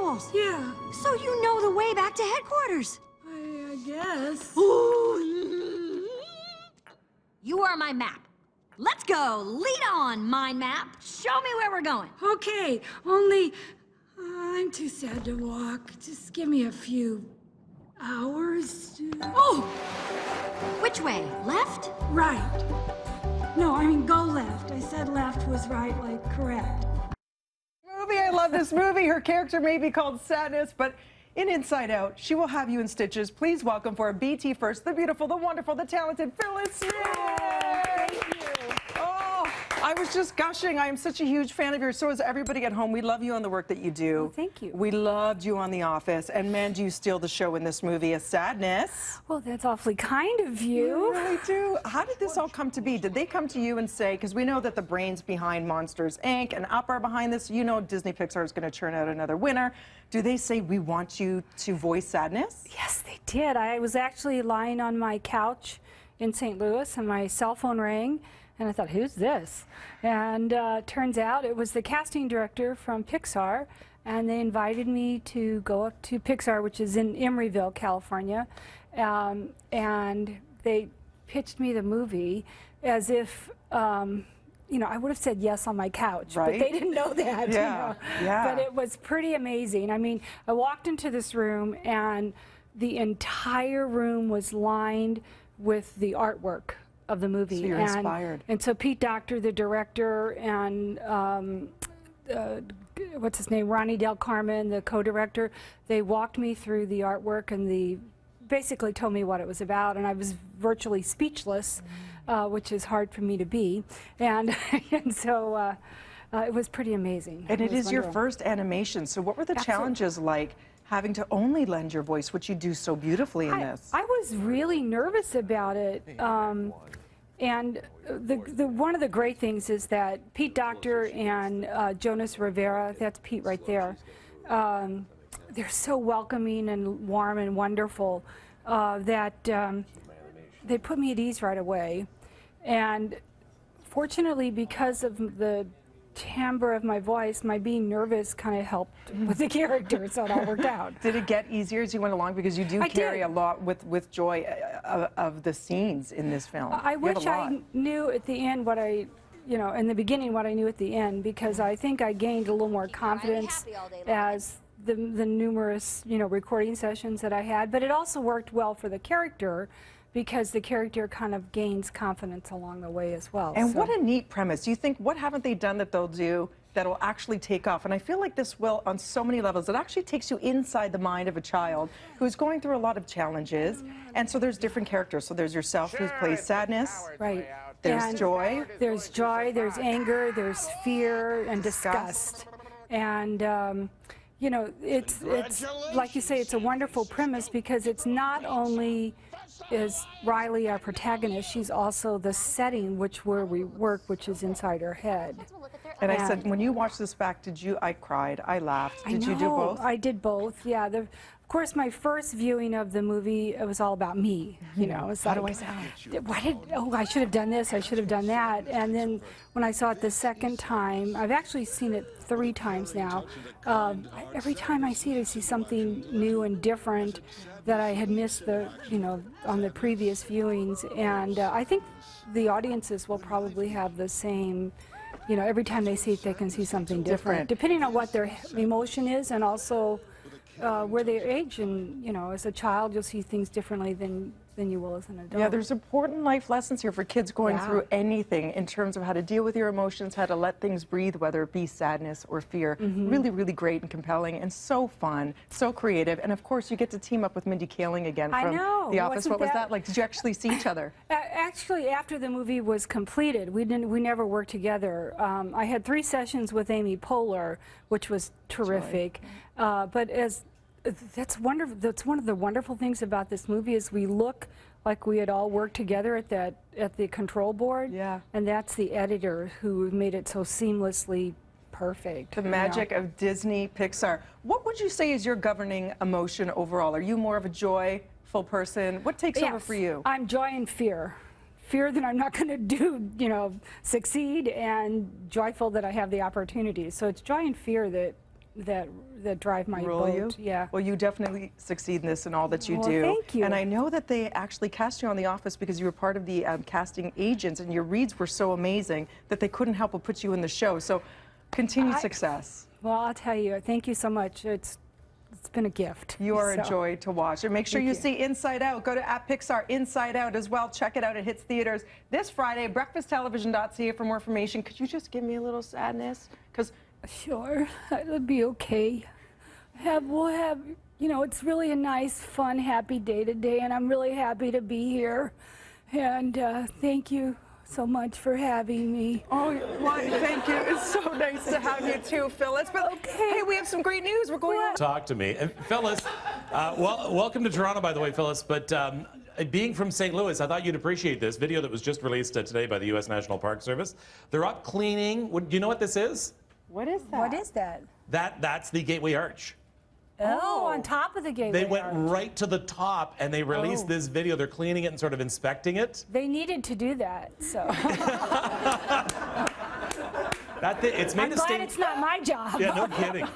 Falls. Yeah, So you know the way back to headquarters. I guess. You are my map. Let's go. Lead on, mind map. Show me where we're going. Okay, only I'm too sad to walk. Just give me a few hours. Oh, Which way? Left? right. No, I mean go left. I said left was right, like correct. I love this movie. Her character may be called Sadness, but in Inside Out, she will have you in stitches. Please welcome for a BT First, the beautiful, the wonderful, the talented Phyllis Smith. Thank you. Oh, I was just gushing. I am such a huge fan of yours. So is everybody at home. We love you on the work that you do. Oh, thank you. We loved you on The Office. And man, do you steal the show in this movie as Sadness. Well, that's awfully kind of you. You really do. How did this all come to be? Did they come to you and say, because we know that the brains behind Monsters, Inc. and Up are behind this, you know Disney Pixar is going to churn out another winner. Do they say, we want you to voice Sadness? Yes, they did. I was actually lying on my couch in St. Louis and my cell phone rang. And I thought, who's this? And turns out it was the casting director from Pixar. And they invited me to go up to Pixar, which is in Emeryville, California. And they pitched me the movie as if, you know, I would have said yes on my couch, right? But they didn't know that. Yeah, you know? yeah. But it was pretty amazing. I mean, I walked into this room and the entire room was lined with the artwork of the movie. So you're inspired. And so Pete Docter, the director, and what's his name, Ronnie Del Carmen, the co-director, they walked me through the artwork and basically told me what it was about, and I was virtually speechless, which is hard for me to be, and so it was pretty amazing. And it is wonderful. your first animation, so what were the challenges like having to only lend your voice, which you do so beautifully in this? I was really nervous about it. And one of the great things is that Pete Docter and Jonas Rivera, that's Pete right there, they're so welcoming and warm and wonderful that they put me at ease right away. And fortunately, because of the timbre of my voice, my being nervous kind of helped with the character, so it all worked out. Did it get easier as you went along? Because you do carry a lot with joy of the scenes in this film. I wish I knew at the end what I, you know, in the beginning what I knew at the end, because I think I gained a little more confidence as the numerous, you know, recording sessions that I had. But it also worked well for the character, because the character kind of gains confidence along the way as well. And what a neat premise. Do you think, what haven't they done that they'll do that will actually take off? And I feel like this will, on so many levels, it actually takes you inside the mind of a child who's going through a lot of challenges. And so there's different characters. So there's yourself, who plays Sadness. Right. There's joy. There's joy, there's anger, there's fear and disgust. And you know, it's like you say, it's a wonderful premise, because it's not only is Riley our protagonist, she's also the setting where we work, which is inside her head. And I said, when you watched this back, I cried, I laughed. Did you do both? I did both, yeah. Of course, my first viewing of the movie, it was all about me, you know. It's How like, do I sound? I should have done this, I should have done that. And then when I saw it the second time, I've actually seen it 3 times now. Every time I see it, I see something new and different that I had missed on the previous viewings. And I think the audiences will probably have the same. You know, every time they see it, they can see something different, depending on what their emotion is, and also where they age. And you know, as a child, you'll see things differently than you will as an adult. Yeah, there's important life lessons here for kids going through anything in terms of how to deal with your emotions, how to let things breathe, whether it be sadness or fear. Really, really great and compelling and so fun, so creative. And of course, you get to team up with Mindy Kaling again from The Office. What was that like? Did you actually see each other? Actually, after the movie was completed, we never worked together. I had 3 sessions with Amy Poehler, which was terrific. But that's wonderful. That's one of the wonderful things about this movie, is we look like we had all worked together at the control board. Yeah. And that's the editor who made it so seamlessly perfect. The magic of Disney Pixar. What would you say is your governing emotion overall? Are you more of a joyful person? What takes over for you? I'm joy and fear. Fear that I'm not going to succeed, and joyful that I have the opportunity. So it's joy and fear that that drive my Roll boat. you? Yeah. Well, you definitely succeed in this and all that you Well, do. thank you. And I know that they actually cast you on The Office because you were part of the casting agents, and your reads were so amazing that they couldn't help but put you in the show. So, continued success. Well, I'll tell you, thank you so much. It's been a gift. You are a So, joy to watch. And make sure Thank you you. see Inside Out. Go to @Pixar Inside Out as well. Check it out. It hits theaters this Friday. BreakfastTelevision.ca for more information. Could you just give me a little sadness? Because Sure, it'll be okay. We'll have, it's really a nice, fun, happy day today, and I'm really happy to be here. And thank you so much for having me. oh, well, thank you. It's so nice to have you too, Phyllis. But hey, we have some great news. We're going on. Talk to me. And Phyllis, welcome to Toronto, by the way, Phyllis. But being from St. Louis, I thought you'd appreciate this video that was just released today by the U.S. National Park Service. They're up cleaning. Do you know what this is? What is that? What is that? That's the Gateway Arch. Oh, on top of the gateway. They went Arch. right to the top and they released this video. They're cleaning it and sort of inspecting it. They needed to do that, so It's made I'm glad it's not my job. Yeah, no kidding.